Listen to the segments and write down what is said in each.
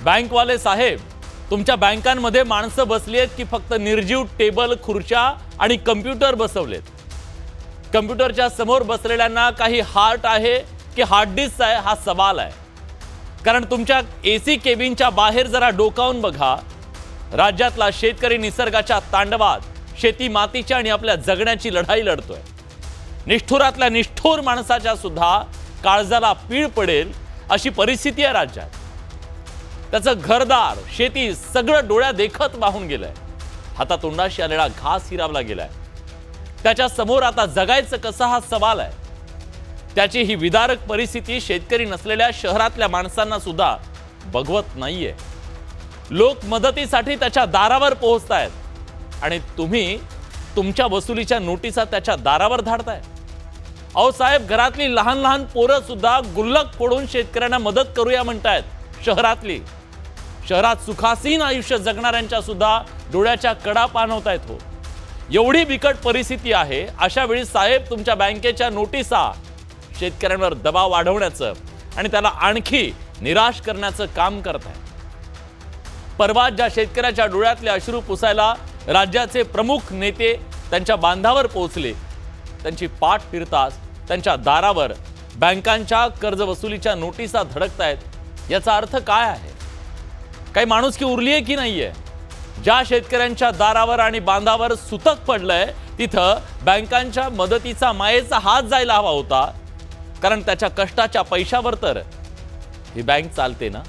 बँकवाले साहेब, तुमच्या बँकांमध्ये माणसं बसली आहेत की फक्त निर्जीव टेबल, खुर्च्या आणि कम्प्युटर बसवलेत? कम्प्युटरच्या समोर बसलेल्यांना काही हार्ट आहे की हार्ड डिस्क आहे हा सवाल आहे. कारण तुमच्या एसी केबिनच्या बाहेर जरा डोकावून बघा. राज्यातला शेतकरी निसर्गाच्या तांडवात शेती मातीच्या आणि आपल्या जगण्याची लढाई लढतोय. निष्ठुरातल्या निष्ठुर माणसाच्या सुद्धा काळजाला पीळ पडेल अशी परिस्थिती आहे राज्यात. त्याचं घरदार, शेती सगळं डोळ्या देखत वाहून गेलंय. हातातोंडाशी आलेला घास हिरावला गेलाय. त्याच्या समोर आता जगायचं कसं हा सवाल आहे. त्याची ही विदारक परिस्थिती शेतकरी नसलेल्या शहरातल्या माणसांना सुद्धा बघवत नाहीये. लोक मदतीसाठी त्याच्या दारावर पोहोचतायत आणि तुम्ही तुमच्या वसुलीच्या नोटिसा त्याच्या दारावर धाडताय. अहो साहेब, घरातली लहान लहान पोरं सुद्धा गुल्लक फोडून शेतकऱ्यांना मदत करूया म्हणतायत. शहरात सुखासीन आयुष्य जगणाऱ्यांच्या सुद्धा डोळ्याच्या कडा पाणवतायत. हो, एवढी बिकट परिस्थिती आहे. अशा वेळी साहेब तुमच्या बँकेच्या नोटिसा शेतकऱ्यांवर दबाव वाढवण्याचं आणि त्याला आणखी निराश करण्याचं काम करताय. परवा ज्या शेतकऱ्याच्या डोळ्यातले अश्रू पुसायला राज्याचे प्रमुख नेते त्यांच्या बांधावर पोहोचले, त्यांची पाठ फिरताच त्यांच्या दारावर बँकांच्या कर्जवसुलीच्या नोटिसा धडकतायत. याचा अर्थ काय आहे? काही माणुसकी उरली आहे की नाहीये? ज्या शेतकऱ्यांच्या दारावर आणि बांधावर सुतक पडलंय तिथं बँकांच्या मदतीचा, मायेचा हात जायला हवा होता. कारण त्याच्या कष्टाच्या पैशावर तर ही बँक चालते ना.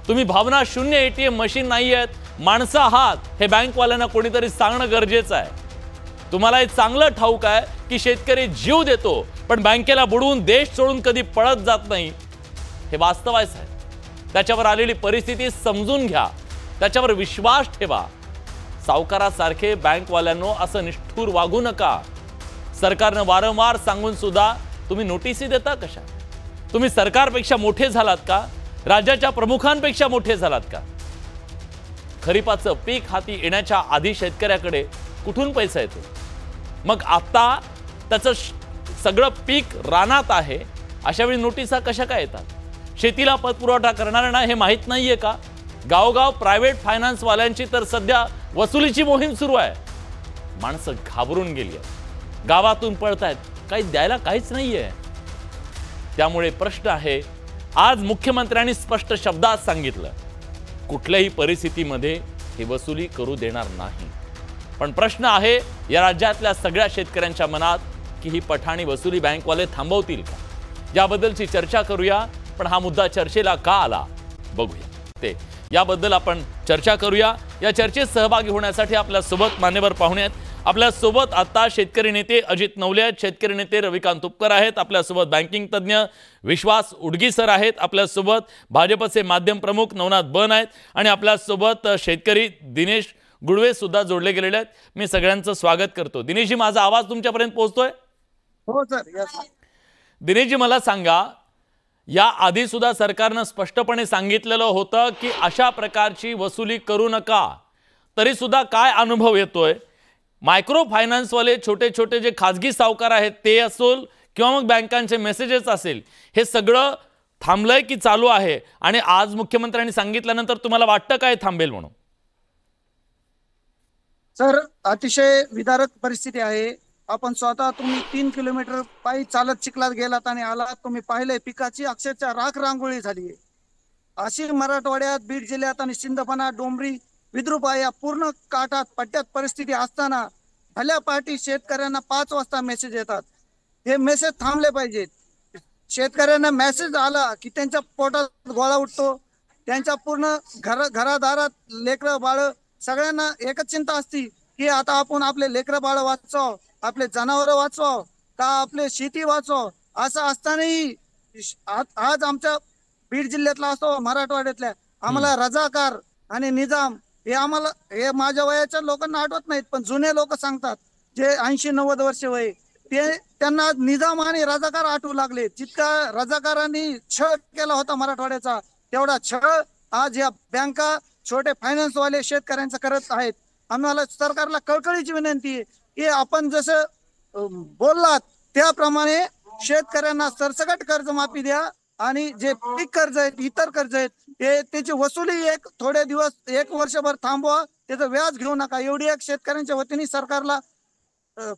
तुम्ही भावना शून्य एटीएम मशीन नाही आहेत, माणसं आहात हे बँकवाल्यांना कोणीतरी सांगणं गरजेचं आहे. तुम्हाला हे चांगलं ठाऊक आहे की शेतकरी जीव देतो पण बँकेला बुडवून देश सोडून कधी पळत जात नाही. हे वास्तव आहे साहेब. त्याच्यावर आलेली परिस्थिती समजून घ्या, त्याच्यावर विश्वास ठेवा. सावकारासारखे बँकवाल्यांनो असं निष्ठुर वागू नका. सरकारनं वारंवार सांगून सुद्धा तुम्ही नोटिसी देता कशा? तुम्ही सरकारपेक्षा मोठे झालात का? राज्याच्या प्रमुखांपेक्षा मोठे झालात का? खरीपाचं पीक हाती येण्याच्या आधी शेतकऱ्याकडे कुठून पैसा येतो? मग आता त्याचं सगळं पीक रानात आहे, अशा वेळी नोटिसा कशा काय येतात? शेतीला पतपुरवठा करणाऱ्यांना हे माहीत नाहीये का? गावगाव प्रायव्हेट फायनान्सवाल्यांची तर सध्या वसुलीची मोहीम सुरू आहे. माणसं घाबरून गेली आहेत, गावातून पळतायत, काही द्यायला काहीच नाहीये. त्यामुळे प्रश्न आहे, आज मुख्यमंत्र्यांनी स्पष्ट शब्दात सांगितलं कुठल्याही परिस्थितीमध्ये ही वसुली करू देणार नाही. पण प्रश्न आहे या राज्यातल्या सगळ्या शेतकऱ्यांच्या मनात की ही पठाणी वसुली बँकवाले थांबवतील का? याबद्दलची चर्चा करूया. पण हा मुद्दा चर्चेला का आला बघूया. ते याबद्दल आपण चर्चा करूया. या चर्चेत सहभागी होण्यासाठी आपल्या सोबत मान्यवर पाहुणे आहेत. आपल्या सोबत आता शेतकरी नेते अजित नवले आहेत, शेतकरी नेते रविकांत तुपकर आहेत, आपल्या सोबत बँकिंग तज्ञ विश्वास उडगी सर आहेत, आपल्या सोबत भाजपचे माध्यम प्रमुख नवनाथ बन आहेत आणि आपल्या सोबत शेतकरी दिनेश गुडवे सुद्धा जोडले गेलेले आहेत. मी सगळ्यांचं स्वागत करतो. दिनेशजी, माझा आवाज तुमच्यापर्यंत पोहोचतोय? हो सर. दिनेशजी, मला सांगा, या आधी सुद्धा सरकारनं स्पष्टपणे सांगितलेलं होतं की अशा प्रकारची वसुली करू नका, तरी सुद्धा काय अनुभव येतोय? मायक्रो फायनान्सवाले, छोटे छोटे जे खाजगी सावकार आहेत ते असोल किंवा मग बँकांचे मेसेजेस असेल, हे सगळं थांबलंय की चालू आहे? आणि आज मुख्यमंत्र्यांनी सांगितल्यानंतर तुम्हाला वाटतं काय थांबेल म्हणून? सर, अतिशय विदारक परिस्थिती आहे. आपण स्वतः तुम्ही 3 किलोमीटर पायी चालत चिखलात गेलात आणि आलात. तुम्ही पाहिले पिकाची अक्षरशः राख रांगोळी झाली. अशी मराठवाड्यात, बीड जिल्ह्यात आणि सिंदफणा, डोंबरी, विद्रूप या पूर्ण काठात पट्ट्यात परिस्थिती असताना भल्या पार्टी शेतकऱ्यांना 5 वाजता मेसेज येतात. हे मेसेज थांबले पाहिजेत. शेतकऱ्यांना मेसेज आला की त्यांच्या पोटात गोळा उठतो. त्यांच्या पूर्ण घरादारात लेकरं बाळ सगळ्यांना एकच चिंता असती की आता आपण आपले लेकरं बाळ वाचवावं, आपले जनावर वाचवावं का आपले शेती वाचवावं. असं असतानाही आज आमच्या बीड जिल्ह्यातला असो, मराठवाड्यातल्या, आम्हाला रजाकार आणि निजाम हे माझ्या वयाच्या लोकांना आठवत नाहीत, पण जुने लोक सांगतात जे 80-90 वर्ष वय, त्यांना निजाम आणि रजाकार आठवू लागले. जितका रजाकारांनी छळ केला होता मराठवाड्याचा, तेवढा छळ आज या बँका, छोटे फायनान्सवाले शेतकऱ्यांचा करत आहेत. आम्हाला सरकारला कळकळीची विनंती आहे की आपण जसं बोललात त्याप्रमाणे शेतकऱ्यांना सरसकट कर्जमाफी द्या. आणि जे पीक कर्ज आहेत, इतर कर्ज आहेत, हे त्याची वसुली थोडे दिवस 1 वर्षभर थांबवा, त्याचं व्याज घेऊ नका, एवढी एक शेतकऱ्यांच्या वतीने सरकारला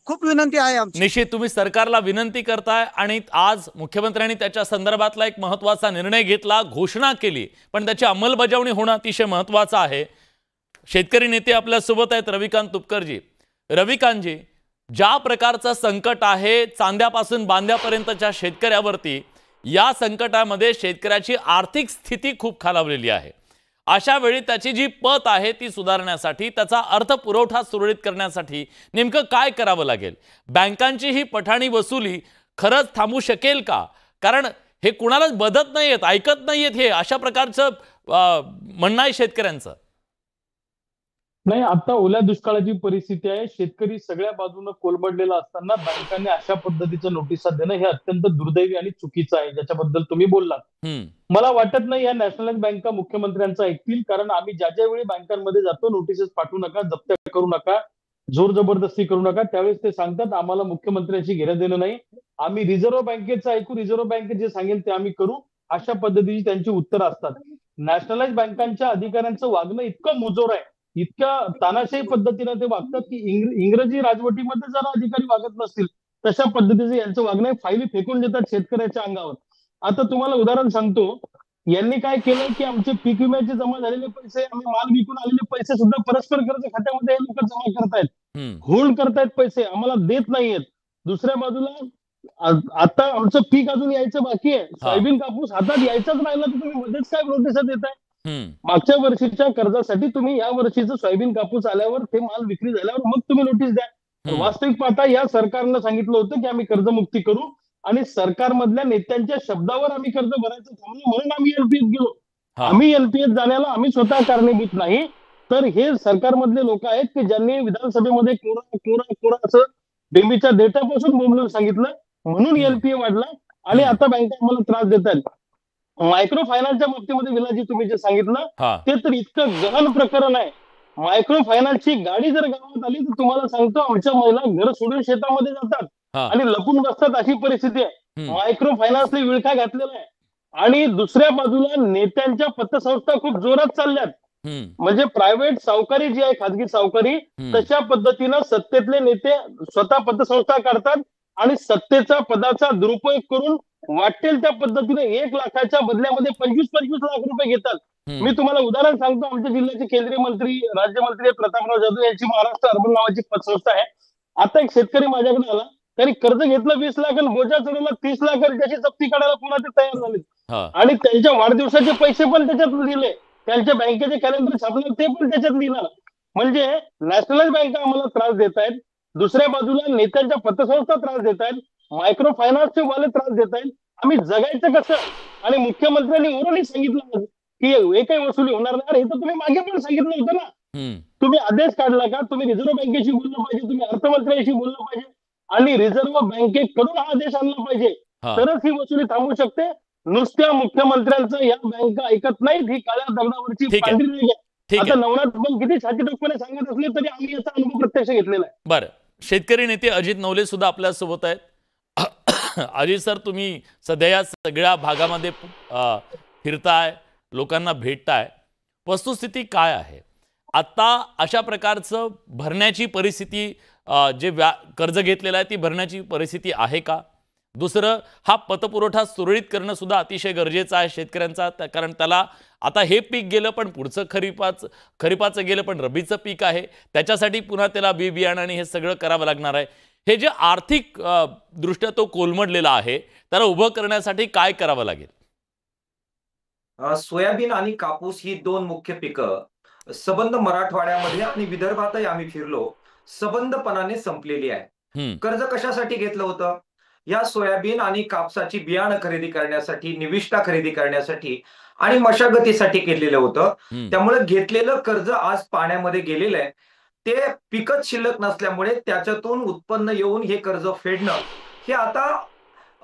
खूप विनंती आहे आमची. निश्चित तुम्ही सरकारला विनंती करताय आणि आज मुख्यमंत्र्यांनी त्याच्या संदर्भातला एक महत्त्वाचा निर्णय घेतला, घोषणा केली, पण त्याची अंमलबजावणी होणं अतिशय महत्त्वाचं आहे. शेतकरी नेते आपल्या सोबत आहेत रविकांत तुपकरजी. रविकांतजी, ज्या प्रकारचं संकट आहे चांद्यापासून बांद्यापर्यंतच्या शेतकऱ्यावरती, या संकटामध्ये शेतकऱ्याची आर्थिक स्थिती खूप खालावलेली आहे. अशा वेळी त्याची जी पत आहे ती सुधारण्यासाठी, त्याचा अर्थ पुरवठा सुरळीत करण्यासाठी नेमकं काय करावं लागेल? बँकांची ही पठाणी वसुली खरंच थांबू शकेल का? कारण हे कुणालाच बदत नाहीयेत, ऐकत नाहीयेत, हे अशा प्रकारचं म्हणणं आहे शेतकऱ्यांचं. नाही, आता ओल्या दुष्काळाची परिस्थिती आहे. शेतकरी सगळ्या बाजूने कोलमडलेला असताना बँकांनी अशा पद्धतीचं नोटिसा देणं हे अत्यंत दुर्दैवी आणि चुकीचं आहे, ज्याच्याबद्दल तुम्ही बोललात. मला वाटत नाही या नॅशनलाइज बँका मुख्यमंत्र्यांचं ऐकतील, कारण आम्ही ज्या वेळी बँकांमध्ये जातो, नोटिसेस पाठवू नका, जप्त करू नका, जोर जबरदस्ती करू नका, त्यावेळेस ते सांगतात आम्हाला मुख्यमंत्र्यांशी घेणं देणं नाही, आम्ही रिझर्व्ह बँकेचं ऐकू, रिझर्व्ह बँक जे सांगेल ते आम्ही करू, अशा पद्धतीची त्यांची उत्तरं असतात. नॅशनलाइज बँकांच्या अधिकाऱ्यांचं वागणं इतकं मुजोर आहे, इतक्या तानाशाही पद्धतीने ते वागतात की इंग्रजी राजवटीमध्ये जरा अधिकारी वागत नसतील तशा पद्धतीचं यांचं वागणं, फायली फेकून देतात शेतकऱ्याच्या अंगावर. आता तुम्हाला उदाहरण सांगतो, यांनी काय केलं की आमचे पीक विम्याचे जमा झालेले पैसे, आम्ही माल विकून आलेले पैसे सुद्धा परस्पर कर्ज खात्यामध्ये हे लोक जमा करतायत, होल्ड करतायत, पैसे आम्हाला देत नाहीयेत. दुसऱ्या बाजूला आता आमचं पीक अजून यायचं बाकी आहे, सोयाबीन कापूस हातात यायचाच राहिला तर तुम्ही मध्येच काय नोटिसा देताय? मागच्या वर्षीच्या कर्जासाठी तुम्ही या वर्षीचं सोयाबीन कापूस आल्यावर, ते माल विक्री झाल्यावर मग तुम्ही नोटीस द्या. वास्तविक पाहता या सरकारनं सांगितलं होतं की आम्ही कर्जमुक्ती करू, आणि सरकारमधल्या नेत्यांच्या शब्दावर आम्ही कर्ज भरायचं थांबलो म्हणून आम्ही एलपीएस गेलो. आम्ही एलपीएस जाण्याला आम्ही स्वतः कारणीभूत नाही, तर हे सरकारमधले लोक आहेत की ज्यांनी विधानसभेमध्ये कोरा असं बेंबीच्या देठापासून बोंबलून सांगितलं, म्हणून एलपीए वाढला आणि आता बँका आम्हाला त्रास देत आहेत. मायक्रो फायनान्सच्या बाबतीमध्ये विलाजी तुम्ही जे सांगितलं ते तर इतकं गहन प्रकरण आहे. मायक्रो फायनान्सची गाडी जर गावात आली तर तुम्हाला सांगतो, आमच्या महिला घर सोडून शेतामध्ये जातात आणि लपून बसतात, अशी परिस्थिती आहे. मायक्रो फायनान्सने विळखा घातलेला आहे. आणि दुसऱ्या बाजूला नेत्यांच्या पतसंस्था खूप जोरात चालल्यात, म्हणजे प्रायव्हेट सावकारी जी आहे, खाजगी सावकारी, तशा पद्धतीनं सत्तेतले नेते स्वतः पतसंस्था काढतात आणि सत्तेचा पदाचा दुरुपयोग करून वाटेल त्या पद्धतीने 1 लाखाच्या बदल्यामध्ये 25-25 लाख रुपये घेतात. मी तुम्हाला उदाहरण सांगतो, आमच्या जिल्ह्याचे केंद्रीय मंत्री, राज्यमंत्री प्रतापराव जाधव यांची महाराष्ट्र अर्बन नावाची पतसंस्था आहे. आता एक शेतकरी माझ्याकडे आला, त्यांनी कर्ज घेतलं 20 लाख आणि बोजा चढवला 30 लाख, त्याची जप्ती काढायला पुन्हा ते तयार झाले. आणि त्यांच्या वाढदिवसाचे पैसे पण त्याच्यात लिहिले, त्यांच्या बँकेचे कॅलेंडर छापले ते पण त्याच्यात लिहिणार. म्हणजे नॅशनलाइज बँका आम्हाला त्रास देत आहेत, दुसऱ्या बाजूला नेत्यांच्या पतसंस्था त्रास देत आहेत, मायक्रो फायनान्सचे वाले त्रास देत आहेत. आम्ही जगायचं कसं? आणि मुख्यमंत्र्यांनी ओरली सांगितलं की एकही वसुली होणार नाही. अरे हे तर तुम्ही मागे पण सांगितलं होतं ना, तुम्ही आदेश काढला का? तुम्ही रिझर्व्ह बँकेशी बोललं पाहिजे, तुम्ही अर्थमंत्र्यांशी बोललं पाहिजे आणि रिझर्व्ह बँकेकडून हा आदेश आणला पाहिजे, तरच ही वसुली थांबू शकते. नुसत्या मुख्यमंत्र्यांचं या बँका ऐकत नाहीत, ही काळ्या दगडावरची पांढरी रेघ आहे. आता नवनाथ पण किती छातीटोपणे सांगत असले तरी आम्ही याचा अनुभव प्रत्यक्ष घेतलेला आहे. बरं, शेतकरी नेते अजित नवले सुद्धा आपल्या सोबत आहेत. अजित सर, तुम्ही सध्या या सगळ्या भागामध्ये फिरताय, लोकांना भेटताय, वस्तुस्थिती काय आहे आता? अशा प्रकारचं भरण्याची परिस्थिती, जे कर्ज घेतलेलं आहे ती भरण्याची परिस्थिती आहे का? दुसरं, हा पतपुरवठा सुरळीत करणं सुद्धा अतिशय गरजेचं आहे शेतकऱ्यांचा, कारण त्याला आता हे पीक गेलं पण पुढचं खरीपाचं गेलं पण रब्बीचं पीक आहे, त्याच्यासाठी पुन्हा त्याला बी बियाणं आणि हे सगळं करावं लागणार आहे. हे जे आर्थिक दृष्ट्या तो कोलमडलेला आहे, त्याला उभं करण्यासाठी काय करावं लागेल? सोयाबीन आणि कापूस ही 2 मुख्य पिकं सबंध मराठवाड्यामध्ये आणि विदर्भातही आम्ही फिरलो, सबंधपणाने संपलेली आहे. कर्ज कशासाठी घेतलं होतं? या सोयाबीन आणि कापसाची बियाणं खरेदी करण्यासाठी, निविष्ठा खरेदी करण्यासाठी आणि मशागतीसाठी केलेलं होतं. त्यामुळे घेतलेलं कर्ज आज पाण्यामध्ये गेलेलं आहे. ते पिकच शिल्लक नसल्यामुळे त्याच्यातून उत्पन्न येऊन हे कर्ज फेडणं हे आता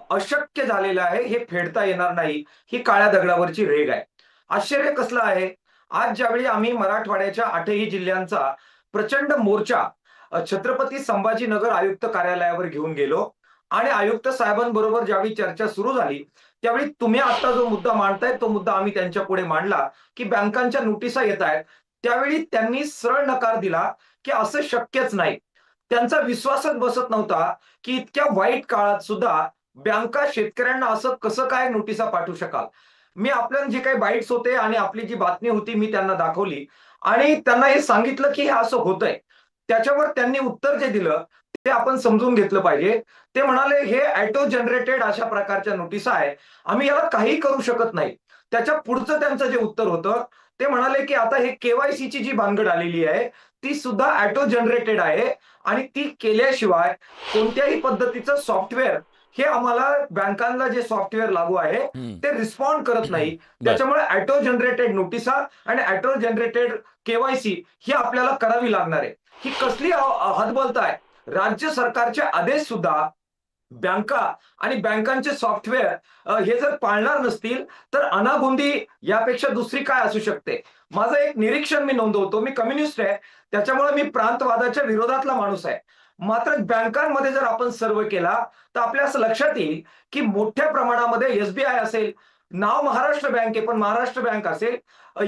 अशक्य झालेलं आहे. हे फेडता येणार नाही, ही काळ्या दगडावरची रेघ आहे. आश्चर्य कसलं आहे, आज ज्यावेळी आम्ही मराठवाड्याच्या 8ही जिल्ह्यांचा प्रचंड मोर्चा छत्रपती संभाजीनगर आयुक्त कार्यालयावर घेऊन गेलो आणि आयुक्त साहेबांबरोबर ज्यावेळी चर्चा सुरू झाली, त्यावेळी तुम्ही आता जो मुद्दा मांडताय तो मुद्दा आम्ही त्यांच्या पुढे मांडला की बँकांच्या नोटिसा येत आहेत, त्यावेळी त्यांनी सरळ नकार दिला की असं शक्यच नाही. त्यांचा विश्वासच बसत नव्हता की इतक्या वाईट काळात सुद्धा बँका शेतकऱ्यांना असं कसं काय नोटिसा पाठवू शकाल. मी आपल्याला जे काही बाईट्स होते आणि आपली जी बातमी होती मी त्यांना दाखवली आणि त्यांना हे सांगितलं की हे असं होतंय. त्याच्यावर त्यांनी उत्तर जे दिलं ते आपण समजून घेतलं पाहिजे. ते म्हणाले हे ऑटो जनरेटेड अशा प्रकारच्या नोटिसा आहे, आम्ही याला काही करू शकत नाही. त्याच्या पुढचं त्यांचं जे उत्तर होतं ते म्हणाले की आता हे केवायसीची जी भानगड आलेली आहे ती सुद्धा ऑटो जनरेटेड आहे आणि ती केल्याशिवाय कोणत्याही पद्धतीचं सॉफ्टवेअर हे आम्हाला बँकांना जे सॉफ्टवेअर लागू आहे ते रिस्पॉन्ड करत नाही. त्याच्यामुळे ऑटो जनरेटेड नोटिसा आणि ऑटो जनरेटेड केवायसी ही आपल्याला करावी लागणार आहे. ही कसली हतबलता आहे. राज्य सरकारचे आदेश सुद्धा बँका आणि बँकांचे सॉफ्टवेअर हे जर पाळणार नसतील तर अनागोंदी यापेक्षा दुसरी काय असू शकते. माझं एक निरीक्षण मी नोंदवतो. मी कम्युनिस्ट आहे, त्याच्यामुळे मी प्रांतवादाच्या विरोधातला माणूस आहे. मात्र बँकांमध्ये जर आपण सर्वे केला तर आपल्या असं लक्षात येईल की मोठ्या प्रमाणामध्ये एसबीआय असेल, नाव महाराष्ट्र बँक आहे पण महाराष्ट्र बँक असेल,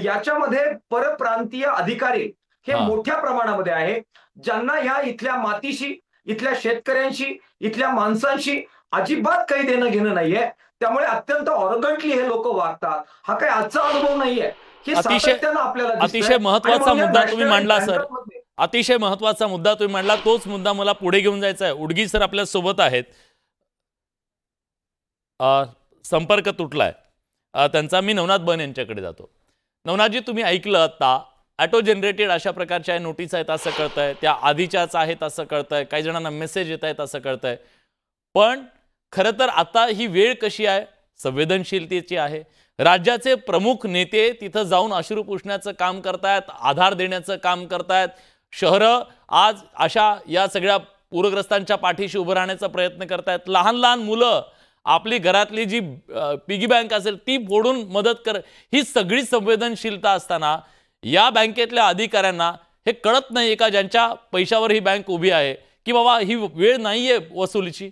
याच्यामध्ये परप्रांतीय अधिकारी हे मोठ्या प्रमाणामध्ये आहे, ज्यांना या इथल्या मातीशी, इथल्या शेतकऱ्यांशी, इथल्या माणसांशी अजिबात काही देणं घेणं नाहीये. त्यामुळे अत्यंत ऑर्गंटली हे लोक वागतात. हा काही आजचा अनुभव नाहीये. अतिशय महत्वाचा मुद्दा तुम्ही मांडला सर. अतिशय महत्वाचा मुद्दा तुम्ही मांडला. तोच मुद्दा मला पुढे घेऊन जायचा आहे. उडगी सर आपल्या सोबत आहेत. संपर्क तुटलाय त्यांचा. मी नवनाथ बन यांच्याकडे जातो. नवनाथजी, तुम्ही ऐकलं आता ऑटो जनरेटेड अशा प्रकारच्या नोटीस आहेत असं कळतंय, त्या आधीच्याच आहेत असं कळतंय, काही जणांना मेसेज येत आहेत असं कळतंय. पण खरं तर आता ही वेळ कशी आहे, संवेदनशीलतेची आहे. राज्याचे प्रमुख नेते तिथं जाऊन अश्रू पुसण्याचं काम करतायत, आधार देण्याचं काम करतायत. शहरं आज अशा या सगळ्या पूरग्रस्तांच्या पाठीशी उभं राहण्याचा प्रयत्न करतायत. लहान लहान मुलं आपली घरातली जी पिगी बँक असेल ती फोडून मदत कर. ही सगळी संवेदनशीलता असताना या बँकेतल्या अधिकाऱ्यांना हे कळत नाहीये का, ज्यांच्या पैशावर ही बँक उभी आहे, की बाबा ही वेळ नाहीये वसुलीची?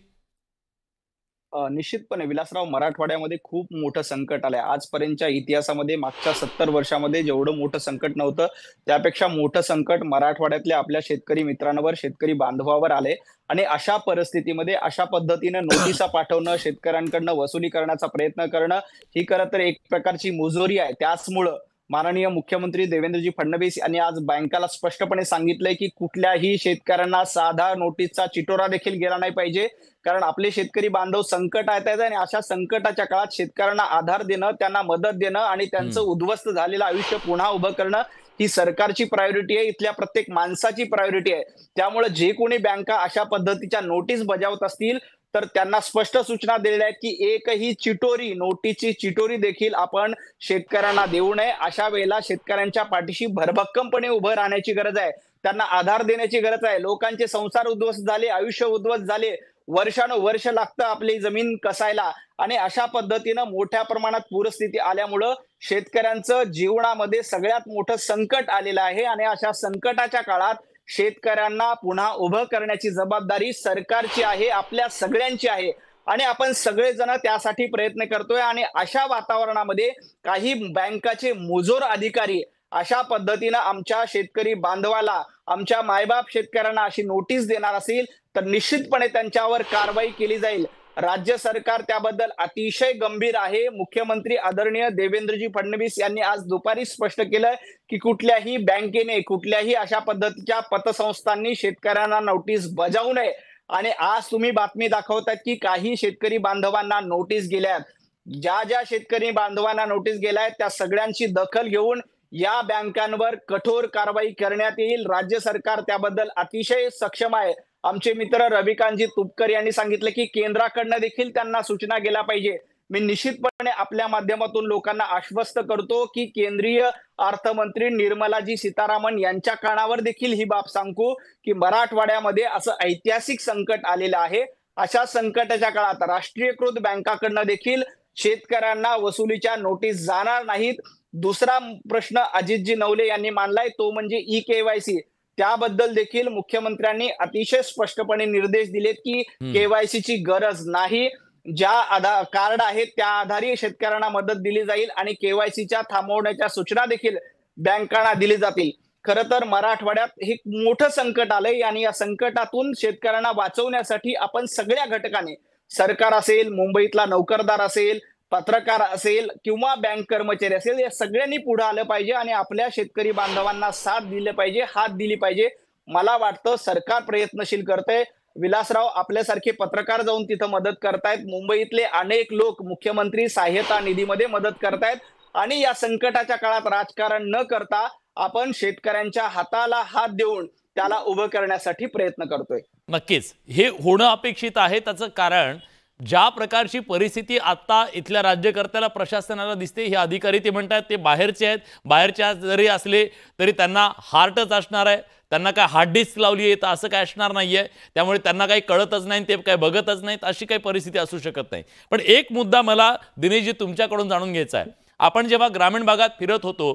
निश्चितपणे विलासराव, मराठवाड्यामध्ये खूप मोठं संकट आलंय. आजपर्यंतच्या इतिहासामध्ये मागच्या 70 वर्षामध्ये जेवढं मोठं संकट नव्हतं त्यापेक्षा मोठं संकट मराठवाड्यातल्या आपल्या शेतकरी मित्रांवर, शेतकरी बांधवावर आले. आणि अशा परिस्थितीमध्ये अशा पद्धतीनं नोटिसा पाठवणं, शेतकऱ्यांकडनं वसुली करण्याचा प्रयत्न करणं ही खरं तर एक प्रकारची मुजोरी आहे. त्याचमुळं माननीय मुख्यमंत्री देवेंद्रजी फडणवीस यांनी आज बँकाला स्पष्टपणे सांगितलंय की कुठल्याही शेतकऱ्यांना साधा नोटीसचा चिटोरा देखील गेला नाही पाहिजे, कारण आपले शेतकरी बांधव संकटात आहेत आणि अशा संकटाच्या काळात शेतकऱ्यांना आधार देणं, त्यांना मदत देणं आणि त्यांचं उद्ध्वस्त झालेलं आयुष्य पुन्हा उभं करणं ही सरकारची प्रायोरिटी आहे, इथल्या प्रत्येक माणसाची प्रायोरिटी आहे. त्यामुळे जे कोणी बँका अशा पद्धतीच्या नोटीस बजावत असतील तर त्यांना स्पष्ट सूचना दिलेल्या आहेत की एकही चिटोरी, नोटीसची चिटोरी देखील आपण शेतकऱ्यांना देऊ नये. अशा वेळेला शेतकऱ्यांच्या पाठीशी भरभक्कमपणे उभं राहण्याची गरज आहे, त्यांना आधार देण्याची गरज आहे. लोकांचे संसार उद्ध्वस्त झाले, आयुष्य उद्ध्वस्त झाले, वर्षानुवर्ष लागतं आपली जमीन कसायला आणि अशा पद्धतीनं मोठ्या प्रमाणात पूरस्थिती आल्यामुळं शेतकऱ्यांचं जीवनामध्ये सगळ्यात मोठं संकट आलेलं आहे. आणि अशा संकटाच्या काळात शेतकऱ्यांना पुन्हा उभं करण्याची जबाबदारी सरकारची आहे, आपल्या सगळ्यांची आहे आणि आपण सगळेजण त्यासाठी प्रयत्न करतोय. आणि अशा वातावरणामध्ये काही बँकाचे मुजोर अधिकारी अशा पद्धतीनं आमच्या शेतकरी बांधवाला, आमच्या मायबाप शेतकऱ्यांना अशी नोटीस देणार असेल तर निश्चितपणे त्यांच्यावर कारवाई केली जाईल. राज्य सरकार त्याबद्दल अतिशय गंभीर आहे. मुख्यमंत्री आदरणीय देवेंद्रजी फडणवीस यांनी आज दुपारी स्पष्ट केलं की कुठल्याही बँकेने, कुठल्याही अशा पद्धतीच्या पतसंस्थांनी शेतकऱ्यांना नोटीस बजावू नये. आणि आज तुम्ही बातमी दाखवतात की काही शेतकरी बांधवांना नोटीस गेल्यात. ज्या ज्या शेतकरी बांधवांना नोटीस गेल्यात त्या सगळ्यांची दखल घेऊन या बँकांवर कठोर कारवाई करण्यात येईल. राज्य सरकार त्याबद्दल अतिशय सक्षम आहे. आमचे मित्र रविकांतजी तुपकर यांनी सांगितलं की केंद्राकडनं देखील त्यांना सूचना गेल्या पाहिजे. मी निश्चितपणे आपल्या माध्यमातून लोकांना आश्वस्त करतो की केंद्रीय अर्थमंत्री निर्मलाजी सीतारामन यांच्या कानावर देखील ही बाब सांगू की मराठवाड्यामध्ये असं ऐतिहासिक संकट आलेलं आहे. अशा संकटाच्या काळात राष्ट्रीयकृत बँकाकडनं देखील शेतकऱ्यांना वसुलीच्या नोटीस जाणार नाहीत. दुसरा प्रश्न अजितजी नवले यांनी मांडलाय तो म्हणजे ई-केवायसी. त्याबद्दल देखील मुख्यमंत्र्यांनी अतिशय स्पष्टपणे निर्देश दिलेत की केवायसीची गरज नाही. ज्या आधार कार्ड आहेत त्या आधारे शेतकऱ्यांना मदत दिली जाईल आणि केवायसीच्या थांबवण्याच्या सूचना देखील बँकांना दिली जातील. खरं तर मराठवाड्यात हे मोठं संकट आलंय आणि या संकटातून शेतकऱ्यांना वाचवण्यासाठी आपण सगळ्या घटकांनी, सरकार असेल, मुंबईतला नोकरदार असेल, पत्रकार असेल किंवा बँक कर्मचारी असेल, या सगळ्यांनी पुढे आलं पाहिजे आणि आपल्या शेतकरी बांधवांना साथ दिली पाहिजे, हात दिली पाहिजे. मला वाटतं सरकार प्रयत्नशील करतंय. विलासराव आपल्यासारखे पत्रकार जाऊन तिथं मदत करतायत. मुंबईतले अनेक लोक मुख्यमंत्री सहाय्यता निधीमध्ये मदत करतायत आणि या संकटाच्या काळात राजकारण न करता आपण शेतकऱ्यांच्या हाताला हात देऊन त्याला उभं करण्यासाठी प्रयत्न करतोय. नक्कीच हे होणं अपेक्षित आहे. त्याचं कारण ज्या प्रकारची परिस्थिती आता इथल्या राज्यकर्त्याला, प्रशासनाला दिसते, हे अधिकारी ते म्हणतात ते बाहेरचे आहेत, बाहेरच्या जरी असले तरी त्यांना हार्टच असणार आहे, त्यांना काय हार्ड डिस्क लावली आहे तर असं काय असणार नाहीये, त्यामुळे त्यांना काही कळतच नाही, ते काय बघतच नाहीत, अशी काही परिस्थिती असू शकत नाही. पण एक मुद्दा मला दिनेशजी तुमच्याकडून जाणून घ्यायचा आहे. आपण जेव्हा ग्रामीण भागात फिरत होतो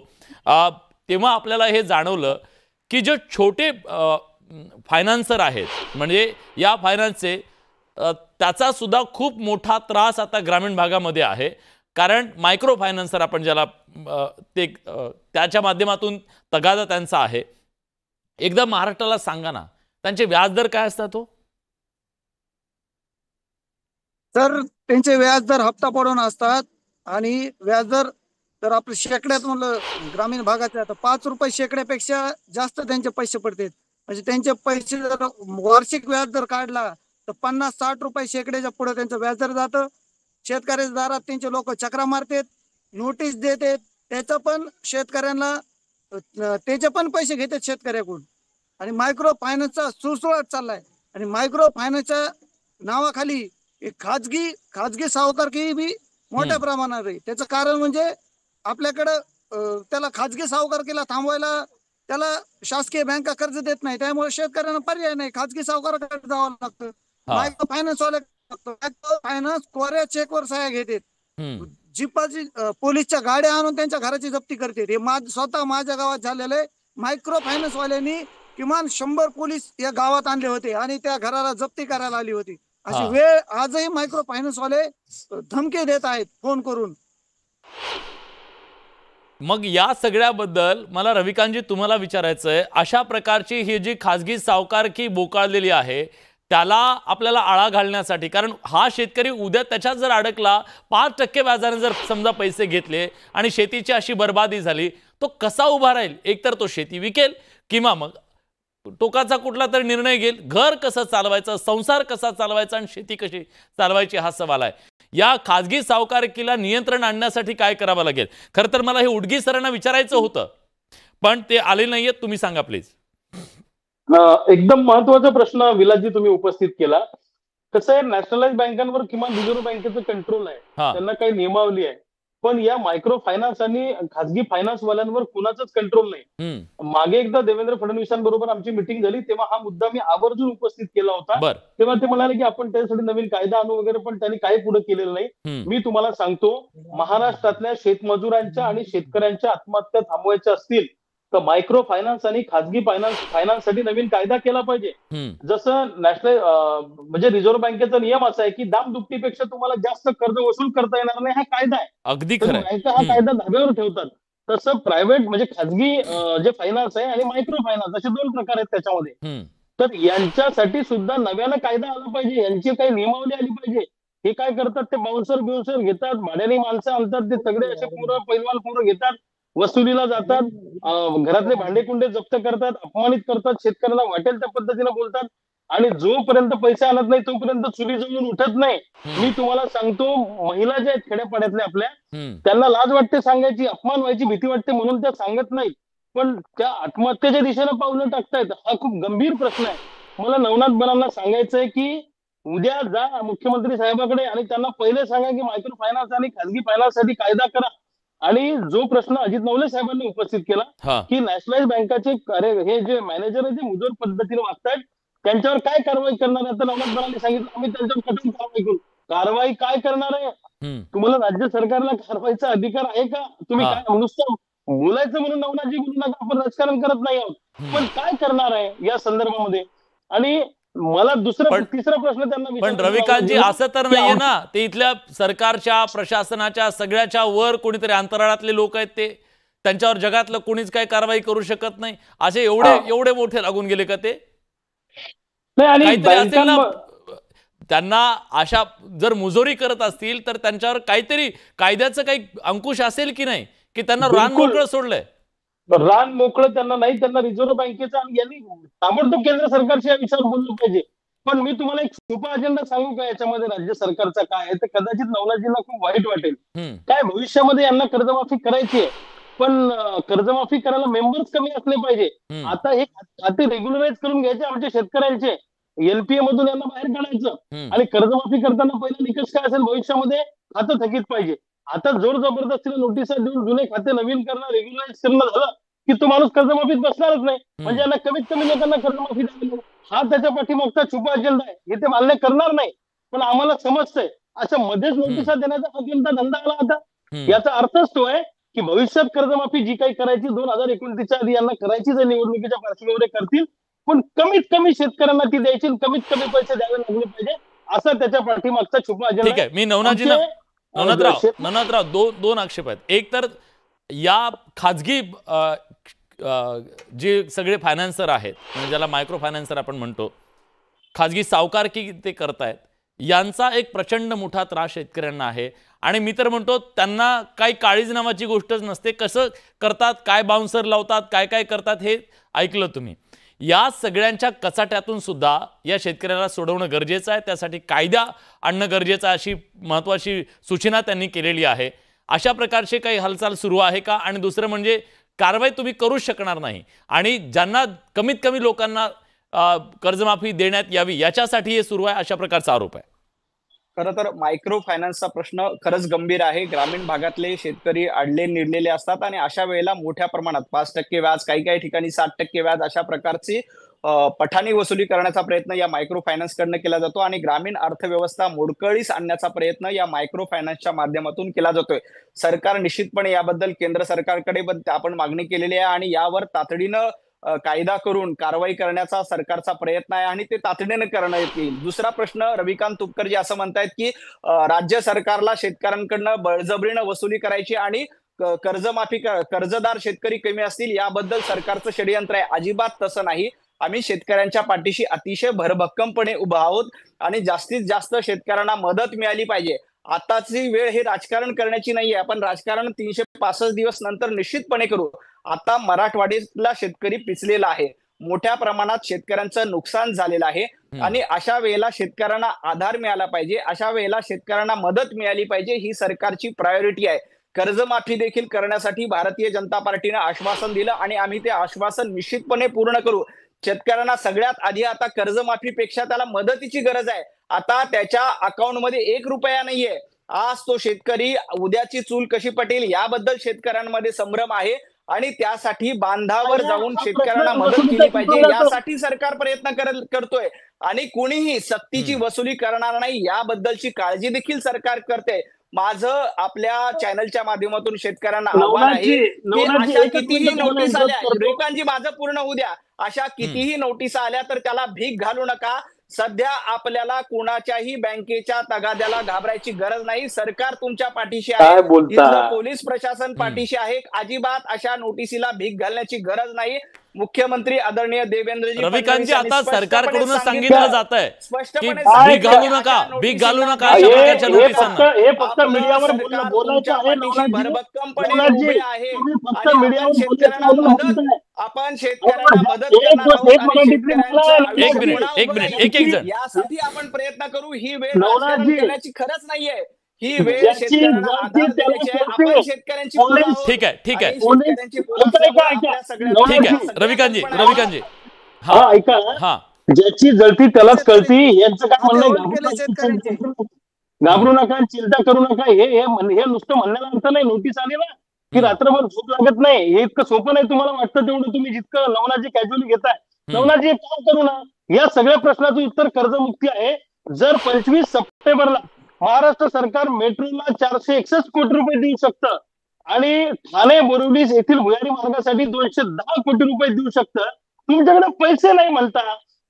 तेव्हा आपल्याला हे जाणवलं की जे छोटे फायनान्सर आहेत, म्हणजे या फायनान्सचे, त्याचा सुद्धा खूप मोठा त्रास आता ग्रामीण भागामध्ये आहे. कारण मायक्रो फायनान्सर आपण ज्याला ते त्याच्या माध्यमातून तगादा त्यांचा आहे. एकदा महाराष्ट्राला सांगा ना, त्यांचे व्याजदर काय असतात हो? तर त्यांचे व्याजदर हप्ता पडून असतात आणि व्याजदर तर आपल्या शेकड्यात म्हणलं ग्रामीण भागाचे आता 5 रुपये शेकड्यापेक्षा जास्त त्यांचे पैसे पडतात. म्हणजे त्यांचे पैसे जर वार्षिक व्याज जर काढला तर 50-60 रुपये शेकड्याच्या पुढे त्यांचं व्याजदर जातं. शेतकऱ्याच्या दारात त्यांचे लोक चक्रा मारतात, नोटीस देतात, त्याचं पण शेतकऱ्यांना त्याचे पण पैसे घेतात शेतकऱ्याकडून. आणि मायक्रो फायनान्सचा सुळसुळाट चाललाय आणि मायक्रो फायनान्सच्या नावाखाली खाजगी सावकारकी बी मोठ्या प्रमाणात आहे. त्याचं कारण म्हणजे आपल्याकडं त्याला खाजगी सावकारकीला थांबवायला त्याला शासकीय बँका कर्ज देत नाही, त्यामुळे शेतकऱ्यांना पर्याय नाही, खाजगी सावकाराकडे जावं लागतं. मायक्रो फायनान्स वाले मायक्रो फायनान्स कोऱ्या चेकवर सह्या घेतात, जीपाची पोलीसच्या गाड्या आणून त्यांच्या घराची जप्ती करते. हे स्वतः माझ्या गावात झालेलं आहे. मायक्रो फायनान्स वाल्यांनी किमान 100 पोलीस या गावात आणले होते आणि त्या घराला जप्ती करायला आली होती. अशी वेळ आजही मायक्रो फायनान्स वाले धमकी देत आहेत फोन करून. मग या सगळ्याबद्दल मला रविकांतजी तुम्हाला विचारायचं आहे, अशा प्रकारची ही जी खाजगी सावकारकी बोकाळलेली आहे त्याला आपल्याला आळा घालण्यासाठी, कारण हा शेतकरी उद्या त्याच्यात जर अडकला, 5% व्याजाने जर समजा पैसे घेतले आणि शेतीची अशी बर्बादी झाली, तो कसा उभा राहील? एकतर तो शेती विकेल किंवा मग टोकाचा कुठला तरी निर्णय घेईल. घर कसं चालवायचं, संसार कसा चालवायचा आणि शेती कशी चालवायची हा सवाल आहे. या खाजगी सावकारकीला नियंत्रण आणण्यासाठी काय करावं लागेल? खरं तर मला हे उडगी सरांना विचारायचं होतं पण ते आले नाहीयेत. तुम्ही सांगा प्लीज. एकदम महत्वाचा प्रश्न विलासजी तुम्ही उपस्थित केला. कसं आहे, नॅशनलाइज बँकांवर किंवा रिझर्व्ह बँकेचं कंट्रोल आहे, त्यांना काही नियमावली आहे, पण या मायक्रो फायनान्स आणि खाजगी फायनान्स वाल्यांवर कुणाचंच कंट्रोल नाही. मागे एकदा देवेंद्र फडणवीसांबरोबर आमची मिटिंग झाली तेव्हा हा मुद्दा मी आवर्जून उपस्थित केला होता. तेव्हा ते म्हणाले की आपण त्यासाठी नवीन कायदा आणू वगैरे, पण त्यांनी काही पुढे केलेलं नाही. मी तुम्हाला सांगतो, महाराष्ट्रातल्या शेतमजुरांच्या आणि शेतकऱ्यांच्या आत्महत्या थांबवायच्या असतील तर मायक्रो फायनान्स आणि खाजगी फायनान्ससाठी नवीन कायदा केला पाहिजे. जसं नॅशनल म्हणजे रिझर्व्ह बँकेचा नियम असा आहे की दामदुपटीपेक्षा तुम्हाला जास्त कर्ज वसूल करता येणार नाही, हा कायदा आहे. अगदी खरं. बँका हा कायदा धाब्यावर ठेवतात. तसं प्रायव्हेट म्हणजे खाजगी जे फायनान्स आहे आणि मायक्रो फायनान्स असे 2 प्रकार आहेत त्याच्यामध्ये. तर यांच्यासाठी सुद्धा नव्यानं कायदा आला पाहिजे, यांची काही नियमावली आली पाहिजे. हे काय करतात, ते बाउन्सर घेतात, भाड्याने माणसं आणतात, ते सगळे असे पैलवान पोरं घेतात, वसुलीला जातात, घरातले भांडेकुंडे जप्त करतात, अपमानित करतात, शेतकऱ्याला वाटेल त्या पद्धतीने बोलतात आणि जोपर्यंत पैसे आणत नाही तोपर्यंत चुली जळून उठत नाही. मी तुम्हाला सांगतो, महिला ज्या आहेत खेड्यापाड्यातल्या आपल्या, त्यांना लाज वाटते सांगायची, अपमान व्हायची भीती वाटते म्हणून त्या सांगत नाहीत, पण त्या आत्महत्येच्या दिशेने पावलं टाकतायत. हा खूप गंभीर प्रश्न आहे. मला नवनाथ बनांना सांगायचंय की उद्या जा मुख्यमंत्री साहेबाकडे आणि त्यांना पहिले सांगा की मायक्रो फायनान्स आणि खाजगी फायनान्ससाठी कायदा करा. आणि जो प्रश्न अजित नवले साहेबांनी उपस्थित केला की नॅशनलाइज बँकाचे हे जे मॅनेजर आहे ते मुजोर पद्धतीने वागतायत, त्यांच्यावर काय कारवाई करणार आहे? तर नवनाथ बनांनी सांगितलं आम्ही त्यांच्यावर कठोर कारवाई करू. कारवाई काय करणार आहे? तुम्हाला राज्य सरकारला कारवाईचा अधिकार आहे का? तुम्ही काय नुसतं बोलायचं म्हणून नवनाथजी बोलू नका, आपण राजकारण करत नाही आहोत, पण काय करणार आहे या संदर्भामध्ये? आणि मला तिसरा प्रश्न त्यांना पण रविकांतजी असं तर नाहीये ना, ते इथल्या सरकारच्या प्रशासनाच्या सगळ्याच्या वर कोणीतरी अंतराळातले लोक आहेत, ते त्यांच्यावर जगातलं कोणीच काही कारवाई करू शकत नाही, असे एवढे मोठे लागून गेले का ते? काहीतरी असेल ना, त्यांना अशा जर मुजोरी करत असतील तर त्यांच्यावर काहीतरी कायद्याचं काही अंकुश असेल की नाही, की त्यांना रान मोकळं सोडलंय? रान मोकळं त्यांना नाही, त्यांना रिझर्व्ह बँकेचा यांनी ताबडतोब केंद्र सरकारच्या या विषयावर बोललं पाहिजे. पण मी तुम्हाला एक सोपा अजेंडा सांगू का याच्यामध्ये राज्य सरकारचा काय आहे, तर कदाचित नवनाथजींना खूप वाईट वाटेल. काय भविष्यामध्ये यांना कर्जमाफी करायची आहे, पण कर्जमाफी करायला मेंबर्स कमी असले पाहिजे. आता हे खाते रेग्युलराइज करून घ्यायचे आमच्या शेतकऱ्यांचे, एनपीए मधून यांना बाहेर काढायचं आणि कर्जमाफी करताना पहिला निकष काय असेल, भविष्यामध्ये खातं थकीत पाहिजे. आता जोर जबरदस्तीने नोटिसा देऊन जुने खाते नवीन करणं, रेग्युलराइज करणं झालं की तो माणूस कर्जमाफीत बसणारच नाही. म्हणजे यांना कमीत कमी लोकांना कर्जमाफी द्यावी, हा त्याच्या पाठीमागचा छुपा अजेंडा आहे. हे ते मान्य करणार नाही, पण आम्हाला समजतंय अशा मध्येच नोटिसा देण्याचा हा त्यांचा धंदा आला आता. याचा अर्थच तो आहे की भविष्यात कर्जमाफी जी काही करायची 2029च्या आधी यांना करायचीच आहे, निवडणुकीच्या पार्श्वभूमीवर करतील, पण कमीत कमी शेतकऱ्यांना ती द्यायची, कमीत कमी पैसे द्यावे लागले पाहिजे, असा त्याच्या पाठीमागचा छुपा अजेंडा. ठीक आहे, मी नवनाथराव दोन आक्षेप आहेत. एक तर या खाजगी जे सगळे फायनान्सर आहेत, म्हणजे ज्याला मायक्रो फायनान्सर आपण म्हणतो, खाजगी सावकारकी ते करतायत, यांचा एक प्रचंड मोठा त्रास शेतकऱ्यांना आहे. आणि मी तर म्हणतो त्यांना काही काळीज नावाची गोष्टच नसते. कसं करतात, काय बाउन्सर लावतात, काय काय करतात हे ऐकलं तुम्ही. या सगळ्यांच्या कचाट्यातून सुद्धा या शेतकऱ्याला सोडवणं गरजेचं आहे, त्यासाठी कायदा आणणं गरजेचं आहे, अशी महत्त्वाची सूचना त्यांनी केलेली आहे. अशा प्रकारचे काही हालचाल सुरू आहे का? आणि दुसरं म्हणजे कारवाई तुम्ही करूच शकणार नाही आणि ज्यांना कमीत कमी लोकांना कर्जमाफी देण्यात यावी याच्यासाठी हे सुरू आहे, अशा प्रकारचा आरोप आहे. खरं तर मायक्रो फायनान्सचा प्रश्न खरंच गंभीर आहे. ग्रामीण भागातले शेतकरी अडले निडलेले असतात आणि अशा वेळेला मोठ्या प्रमाणात 5% व्याज, काही ठिकाणी 7% व्याज अशा प्रकारची पठाणी वसुली करण्याचा प्रयत्न या मायक्रो फायनान्स कडनं केला जातो आणि ग्रामीण अर्थव्यवस्था मोडकळीस आणण्याचा प्रयत्न या मायक्रो फायनान्सच्या माध्यमातून केला जातोय. सरकार निश्चितपणे याबद्दल केंद्र सरकारकडे आपण मागणी केलेली आहे आणि यावर तातडीनं कायदा करून कारवाई करण्याचा सरकारचा प्रयत्न आहे आणि ते तातडीने करण्यात येईल. दुसरा प्रश्न, रविकांत तुपकरजी असं म्हणतायत की राज्य सरकारला शेतकऱ्यांकडनं बळजबरीनं वसुली करायची आणि कर्जमाफी, कर्जदार शेतकरी कमी असतील याबद्दल सरकारचं षडयंत्र आहे. अजिबात तसं नाही. आम्ही शेतकऱ्यांच्या पाठीशी अतिशय भरभक्कमपणे उभा आहोत आणि जास्तीत जास्त शेतकऱ्यांना मदत मिळाली पाहिजे. आताची वेळ हे राजकारण करण्याची नाहीये. आपण राजकारण 365 दिवस नंतर निश्चितपणे करू. आता मराठवाड्यातला शेतकरी पिचलेला आहे, मोठ्या प्रमाणात शेतकऱ्यांचं नुकसान झालेलं आहे आणि अशा वेळेला शेतकऱ्यांना आधार मिळाला पाहिजे, अशा वेळेला शेतकऱ्यांना मदत मिळाली पाहिजे, ही सरकारची प्रायोरिटी आहे. कर्जमाफी देखील करण्यासाठी भारतीय जनता पार्टीने आश्वासन दिलं आणि आम्ही ते आश्वासन निश्चितपणे पूर्ण करू. शेतकऱ्यांना सगळ्यात आधी आता कर्जमाफीपेक्षा त्याला मदतीची गरज आहे. आता त्याच्या अकाउंटमध्ये 1 रुपया नाहीये. आज तो शेतकरी उद्याची चूल कशी पटेल याबद्दल शेतकऱ्यांमध्ये संभ्रम आहे आणि त्यासाठी बांधावर जाऊन शेतकऱ्यांना मदत केली पाहिजे, यासाठी सरकार प्रयत्न करतोय आणि कुणीही सक्तीची वसुली करणार नाही याबद्दलची काळजी देखील सरकार करते. माझं आपल्या चॅनलच्या माध्यमातून शेतकऱ्यांना आव्हान आहे की अशा कितीही नोटीस आल्या, लोकांची माझं पूर्ण होऊ द्या, अशा कितीही नोटीस आल्या तर त्याला भीक घालू नका. सध्या आपल्याला कुणाच्याही बँकेच्या तगाद्याला घाबरायची गरज नाही. सरकार तुमच्या पाठीशी आहे, इथलं पोलीस प्रशासन पाठीशी आहे. अजिबात अशा नोटिसीला भीक घालण्याची गरज नाही. मुख्यमंत्री आदरणीय देवेंद्रजी रविकांतजी आता सरकारकडूनच सांगितलं जात आहे स्पष्टपणे भीक घालू नका, भीक घालू नका अशा प्रकारच्या नोटिसांना. हे फक्त मीडियावर बोलायचं आहे, भरभक्कमपणे उभे आहे आणि आपण शेतकऱ्यांना मदत करणार आहोत. एक मिनिट यासाठी आपण प्रयत्न करू. ही वेळ राजकारण करण्याची खरंच नाहीये. ही वेळ शेतकऱ्यांना आधार द्यायची आहे. आपण शेतकऱ्यांची ठीक आहे रविकांतजी हा ऐका, ज्याची जळती त्यालाच कळती, यांचं काय म्हणणं, घाबरू नका, चिंता करू नका, हे नुसतं म्हणण्याला अर्थ नाही. नोटीस आली ना की रात्रभर झोप लागत नाही, हे इतकं सोपं नाही. तुम्हाला वाटतं तेवढं तुम्ही जितकं नवनाथजी कॅज्युअली घेताय. नवनाथजी एक काम करू ना, या सगळ्या प्रश्नाचं उत्तर कर्जमुक्ती आहे. जर 25 सप्टेंबरला महाराष्ट्र सरकार मेट्रोला 461 कोटी रुपये देऊ शकतं आणि ठाणे बोरिवली येथील भुयारी मार्गासाठी 210 कोटी रुपये देऊ शकतं, तुमच्याकडे पैसे नाही म्हणता,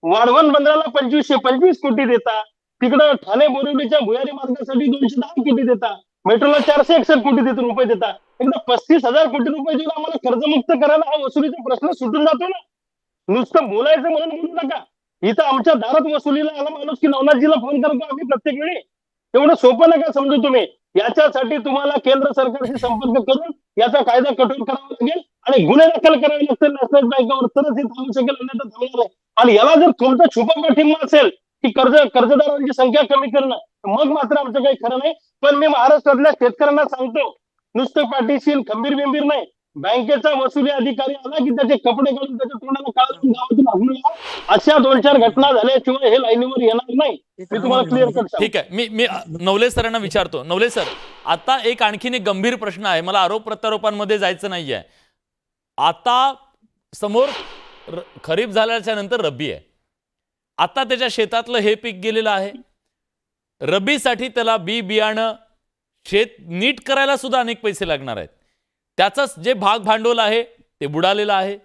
वाढवण बंदराला 2525 कोटी देता, तिकडं ठाणे बोरिवलीच्या भुयारी मार्गासाठी 210 कोटी देता, मेट्रोला 461 कोटी रुपये देता, एकदा 35,000 कोटी रुपये देऊन आम्हाला कर्जमुक्त करायला हा वसुलीचा प्रश्न सुटून जातो ना. नुसतं बोलायचं म्हणून बोलू नका. इथं आमच्या दारात वसुलीला आला माणूस की नवनाथजीला फोन करतो आम्ही प्रत्येक वेळी. एवढं सोपं नका समजू तुम्ही. याच्यासाठी तुम्हाला केंद्र सरकारशी संपर्क करून याचा कायदा कठोर करावा लागेल आणि गुन्हे दाखल करावे लागतील नॅशनल बँकेवर, तरच हे थांबू शकेल, अन्यथा थांबणार आहे. आणि याला जर तुमचा छुपा पाठिंबा असेल की कर्जदारांची संख्या कमी करणं, मग मात्र आमचं काही खरं नाही. पण मी महाराष्ट्रातल्या शेतकऱ्यांना सांगतो, नुसतं पाठीशी खंबीर बिंबीर नाही, बँकेचा वसुली अधिकारी आला की त्याचे कपडे काढून त्याच्या तोंडाला काढून गावातून हाकलून द्या. अशा 2-4 घटना झाल्याशिवाय हे लाईनीवर येणार नाही. मी तुम्हाला क्लिअर करतो. ठीक आहे, मी नवले सरांना विचारतो. नवले सर, आता एक आणखीन एक गंभीर प्रश्न आहे, मला आरोप प्रत्यारोपांमध्ये जायचं नाहीये. आता समोर खरीप झाल्याच्या नंतर रब्बी आहे. आता त्याच्या शेतातलं हे पीक गेलेलं आहे. रब्बीसाठी त्याला बी बियाणं शेत नीट करायला सुद्धा अनेक पैसे लागणार आहेत. त्याचंच जे भाग भांडवल आहे ते बुडालेलं आहे,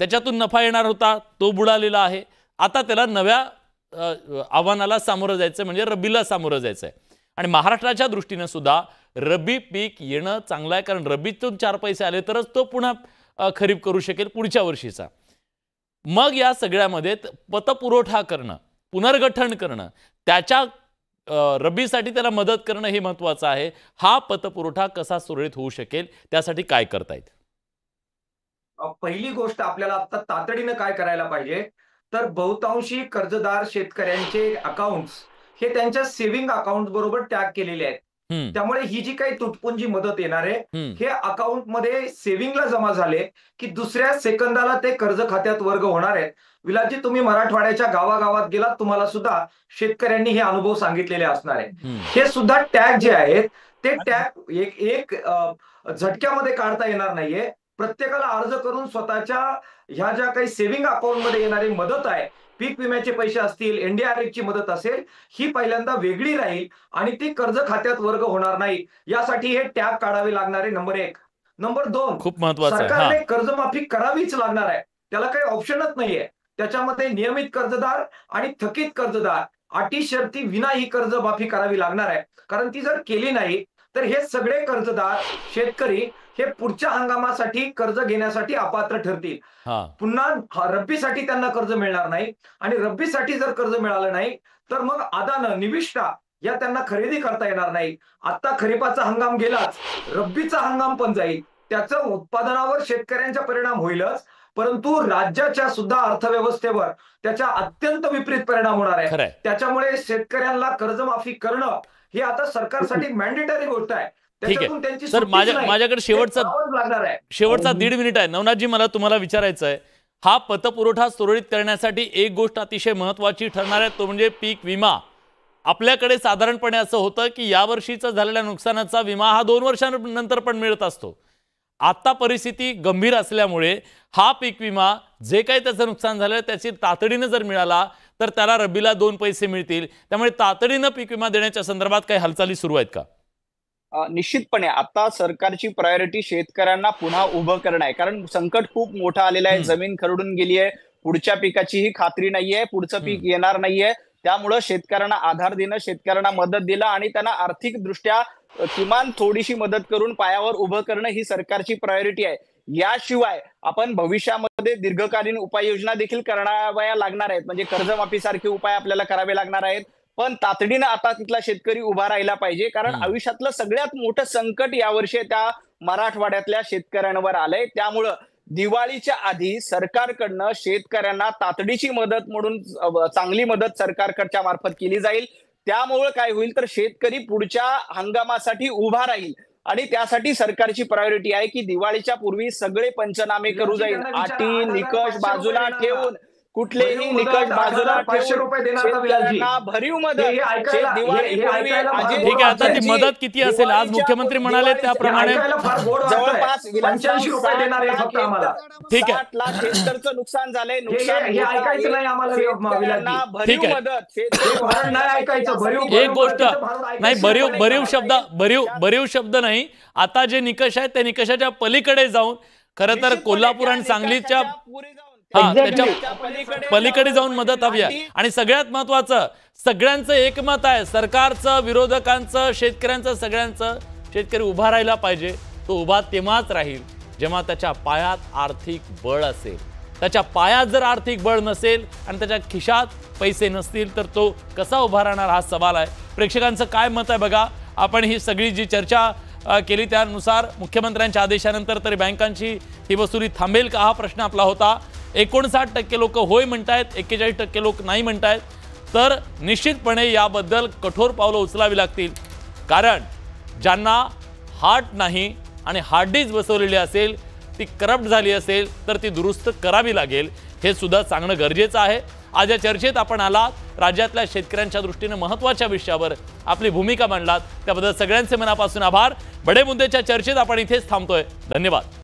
त्याच्यातून नफा येणार होता तो बुडालेला आहे. आता त्याला नव्या आव्हानाला सामोरं जायचं, म्हणजे रब्बीला सामोरं जायचं आहे. आणि महाराष्ट्राच्या दृष्टीनं सुद्धा रब्बी पीक येणं चांगलं आहे, कारण रब्बीतून 4 पैसे आले तरच तो पुन्हा खरीप करू शकेल पुढच्या वर्षीचा. मग या सगळ्यामध्ये पतपुरवठा करणं, पुनर्गठन करणं, त्याच्या रब्बीसाठी त्याला मदत करणं हे महत्त्वाचं आहे. हा पतपुरवठा कसा सुरळीत होऊ शकेल, त्यासाठी काय करतायत? पहिली गोष्ट आपल्याला आता तातडीनं काय करायला पाहिजे, तर बहुतांशी कर्जदार शेतकऱ्यांचे अकाउंट्स हे त्यांच्या सेव्हिंग अकाउंट बरोबर टॅग केलेले आहेत. त्यामुळे ही जी काही तुटपुंजी मदत येणार आहे हे अकाउंट मध्ये सेव्हिंगला जमा झाले की दुसऱ्या सेकंदाला ते कर्ज खात्यात वर्ग होणार आहेत. विलासजी, तुम्ही मराठवाड्याच्या गावागावात गेलात, तुम्हाला सुद्धा शेतकऱ्यांनी हे अनुभव सांगितलेले असणार आहे. हे सुद्धा टॅग जे आहेत ते टॅग एक झटक्यामध्ये काढता येणार नाहीये. प्रत्येकाला अर्ज करून स्वतःच्या ह्या ज्या काही सेव्हिंग अकाउंट मध्ये येणारी मदत आहे, पीक विम्याचे पैसे असतील, एनडीआरएफची मदत असेल, ही पहिल्यांदा वेगळी राहील आणि ती कर्ज खात्यात वर्ग होणार नाही. यासाठी हे टॅग काढावे लागणार आहे, नंबर 1. नंबर 2, खूप महत्त्वाचं आहे, सरकारने कर्जमाफी करावीच लागणार आहे. त्याला काही ऑप्शनच नाहीये. त्याच्यामध्ये नियमित कर्जदार आणि थकीत कर्जदार अटी शर्ती विना ही कर्जमाफी करावी लागणार आहे. कारण ती जर केली नाही तर हे सगळे कर्जदार शेतकरी हे पुढच्या हंगामासाठी कर्ज घेण्यासाठी अपात्र ठरतील. पुन्हा रब्बीसाठी त्यांना कर्ज मिळणार नाही आणि रब्बीसाठी जर कर्ज मिळालं नाही तर मग आदानं, निविष्ठा या त्यांना खरेदी करता येणार नाही. आता खरीपाचा हंगाम गेलाच, रब्बीचा हंगाम पण जाईल. त्याचं उत्पादनावर शेतकऱ्यांचा परिणाम होईलच, परंतु राज्याच्या सुद्धा अर्थव्यवस्थेवर त्याचा अत्यंत विपरीत परिणाम होणार आहे. त्याच्यामुळे शेतकऱ्यांना कर्जमाफी करणं ही आता सरकारसाठी मॅन्डेटरी गोष्ट आहे. ठीक आहे सर, माझ्याकडे शेवटचा 1.5 मिनिट आहे. नवनाथजी, मला तुम्हाला विचारायचं आहे, हा पतपुरवठा सुरळीत करण्यासाठी एक गोष्ट अतिशय महत्त्वाची ठरणार आहे, तो म्हणजे पीक विमा. आपल्याकडे साधारणपणे असं होतं की यावर्षीचा झालेल्या नुकसानाचा विमा हा 2 वर्षांनंतर पण मिळत असतो. आता परिस्थिती गंभीर असल्यामुळे हा पीक विमा जे काही त्याचं नुकसान झालं त्याची तातडीनं जर मिळाला तर त्याला रब्बीला 2 पैसे मिळतील. त्यामुळे तातडीनं पीक विमा देण्याच्या संदर्भात काही हालचाली सुरू आहेत का? निश्चितपणे आता सरकारची प्रायोरिटी शेतकऱ्यांना पुन्हा उभं करणं आहे. कारण संकट खूप मोठं आलेलं आहे, जमीन खरडून गेली आहे, पुढच्या पिकाचीही खात्री नाहीये, पुढचं पीक येणार नाहीये. त्यामुळं शेतकऱ्यांना आधार देणं, शेतकऱ्यांना मदत दिलं आणि त्यांना आर्थिकदृष्ट्या किमान थोडीशी मदत करून पायावर उभं करणं ही सरकारची प्रायोरिटी आहे. याशिवाय आपण भविष्यामध्ये दीर्घकालीन उपाययोजना देखील कराव्या लागणार आहेत. म्हणजे कर्जमाफीसारखे उपाय आपल्याला करावे लागणार आहेत. पण तातडीनं आता तिथला शेतकरी उभा राहिला पाहिजे, कारण आयुष्यातलं सगळ्यात मोठं संकट यावर्षी त्या मराठवाड्यातल्या शेतकऱ्यांवर आलंय. त्यामुळं दिवाळीच्या आधी सरकारकडनं शेतकऱ्यांना तातडीची मदत म्हणून चांगली मदत सरकारकडच्या मार्फत केली जाईल. त्यामुळे काय होईल तर शेतकरी पुढच्या हंगामासाठी उभा राहील आणि त्यासाठी सरकारची प्रायोरिटी आहे की दिवाळीच्या पूर्वी सगळे पंचनामे करू जाईल. अटी निकष बाजूला ठेवून, कुठलेही निकष बाजूला ठेवून भरीव मदत. ठीक आहे, आता ती मदत किती असेल? आज मुख्यमंत्री म्हणाले त्याप्रमाणे जवळपास 85 रुपये देणार आहे फक्त आम्हाला. ठीक आहे, 60 लाख हेक्टरचं नुकसान झालंय. ऐकायचं नाही आम्हाला. भरीव मदत एक गोष्ट नाही, भरीव शब्द नाही. आता जे निकष आहेत त्या निकषाच्या पलीकडे जाऊन खरं तर कोल्हापूर आणि सांगलीच्या हा, त्याच्या पलीकडे जाऊन मदत हवी आहे. आणि सगळ्यात महत्वाचं, सगळ्यांचं एकमत आहे, सरकारचं, विरोधकांचं, शेतकऱ्यांचं, सगळ्यांचं. शेतकरी उभा राहिला पाहिजे. तो उभा तेव्हाच राहील जेव्हा त्याच्या पायात आर्थिक बळ असेल. त्याच्या पायात जर आर्थिक बळ नसेल आणि त्याच्या खिशात पैसे नसतील तर तो कसा उभा राहणार, हा सवाल आहे. प्रेक्षकांचं काय मत आहे बघा. आपण ही सगळी जी चर्चा केली त्यानुसार मुख्यमंत्र्यांच्या आदेशानंतर तरी बँकांची ही वसुली थांबेल का, हा प्रश्न आपला होता. 59% लोक होय म्हणतायत, 41% लोक नाही म्हणतायत. तर निश्चितपणे याबद्दल कठोर पावलं उचलावी लागतील. कारण ज्यांना हार्ट नाही आणि हार्ड डिस्क बसवलेली असेल, ती करप्ट झाली असेल तर ती दुरुस्त करावी लागेल, हे सुद्धा सांगणं गरजेचं आहे. आज या चर्चेत आपण आलात, राज्यातल्या शेतकऱ्यांच्या दृष्टीने महत्त्वाच्या विषयावर आपली भूमिका मांडलात, त्याबद्दल सगळ्यांचे मनापासून आभार. बडे मुद्द्याच्या चर्चेत आपण इथेच थांबतोय. धन्यवाद.